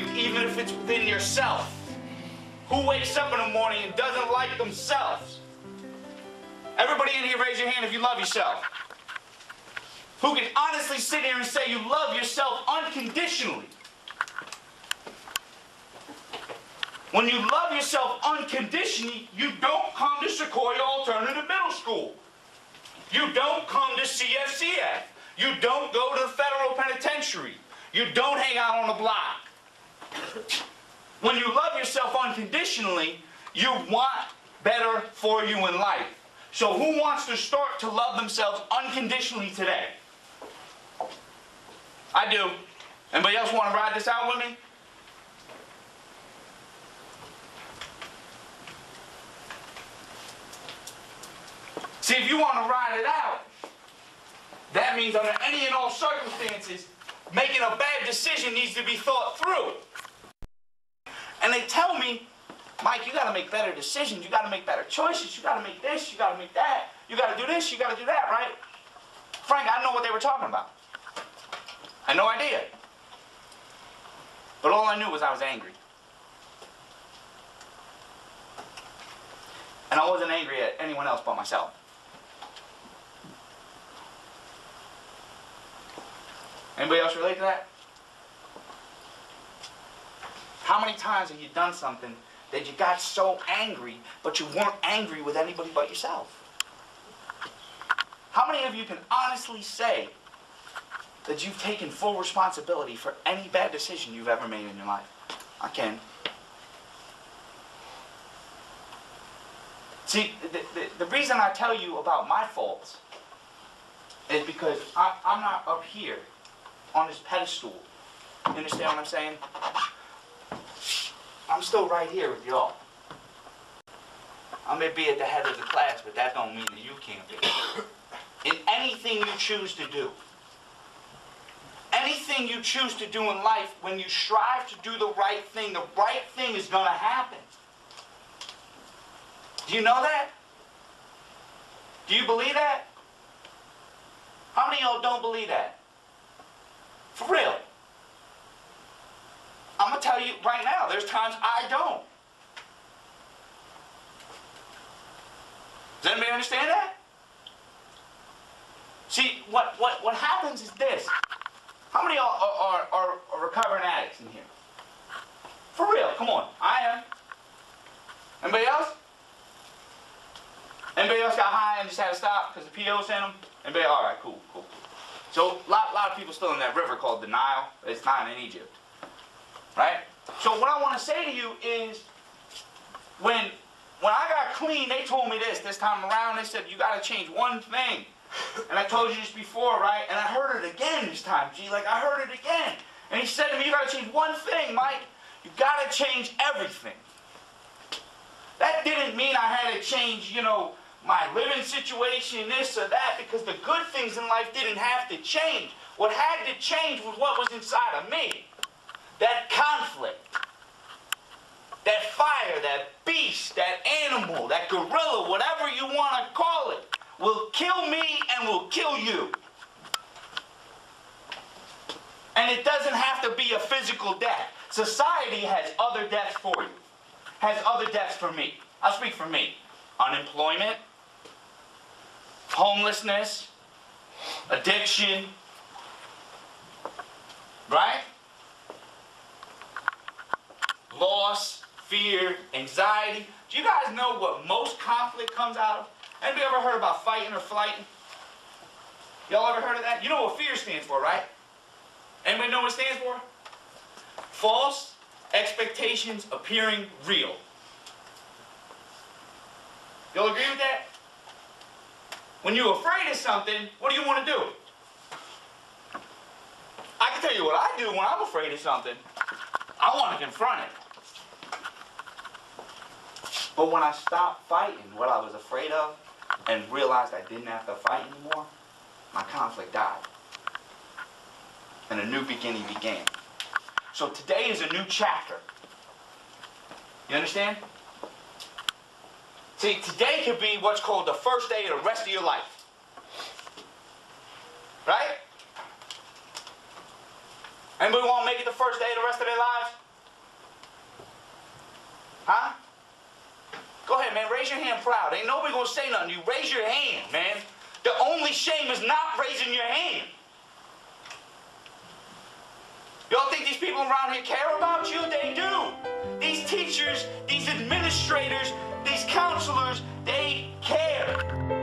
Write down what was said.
conflict, even if it's within yourself. Who wakes up in the morning and doesn't like themselves? Everybody in here, raise your hand if you love yourself. Who can honestly sit here and say you love yourself unconditionally? When you love yourself unconditionally, you don't come to Sequoia Alternative Middle School. You don't come to CFCF. You don't go to the federal penitentiary. You don't hang out on the block. When you love yourself unconditionally, you want better for you in life. So who wants to start to love themselves unconditionally today? I do. Anybody else want to ride this out with me? See, if you want to ride it out, that means under any and all circumstances, making a bad decision needs to be thought through. And they tell me, Mike, you got to make better decisions. You got to make better choices. You got to make this. You got to make that. You got to do this. You got to do that, right? Frank, I don't know what they were talking about. I had no idea. But all I knew was I was angry. And I wasn't angry at anyone else but myself. Anybody else relate to that? How many times have you done something that you got so angry, but you weren't angry with anybody but yourself? How many of you can honestly say that you've taken full responsibility for any bad decision you've ever made in your life? I can. See, the reason I tell you about my faults is because I'm not up here on this pedestal. You understand what I'm saying? I'm still right here with y'all. I may be at the head of the class, but that don't mean that you can't be. In anything you choose to do, anything you choose to do in life, when you strive to do the right thing is going to happen. Do you know that? Do you believe that? How many of y'all don't believe that? For real. I'm going to tell you right now, there's times I don't. Does anybody understand that? See, what happens is this. How many of y'all are recovering addicts in here? For real, come on. I am. Anybody else? Anybody else got high and just had to stop because the PO sent them? Anybody? All right, cool. So a lot of people still in that river called the Nile. It's not in Egypt. Right? So what I want to say to you is, when I got clean, they told me this time around. They said, you got to change one thing. And I told you this before, right? And I heard it again this time, G. Like, I heard it again. And he said to me, you got to change one thing, Mike. You got to change everything. That didn't mean I had to change, my living situation, this or that, because the good things in life didn't have to change. What had to change was what was inside of me. That conflict, that fire, that beast, that animal, that gorilla, whatever you want to call it, will kill me and will kill you. And it doesn't have to be a physical death. Society has other deaths for you, has other deaths for me. I'll speak for me. Unemployment, homelessness, addiction, right? Loss, fear, anxiety. Do you guys know what most conflict comes out of? Anybody ever heard about fighting or flighting? Y'all ever heard of that? You know what fear stands for, right? Anybody know what it stands for? False expectations appearing real. Y'all agree with that? When you're afraid of something, what do you want to do? I can tell you what I do when I'm afraid of something. I want to confront it. But when I stopped fighting what I was afraid of and realized I didn't have to fight anymore, my conflict died. And a new beginning began. So today is a new chapter. You understand? See, today could be what's called the first day of the rest of your life. Right? Anybody want to make it the first day of the rest of their lives? Huh? Go ahead, man. Raise your hand proud. Ain't nobody gonna say nothing to you. Raise your hand, man. The only shame is not raising your hand. Y'all think these people around here care about you? They do. These teachers, these administrators, these counselors, they care.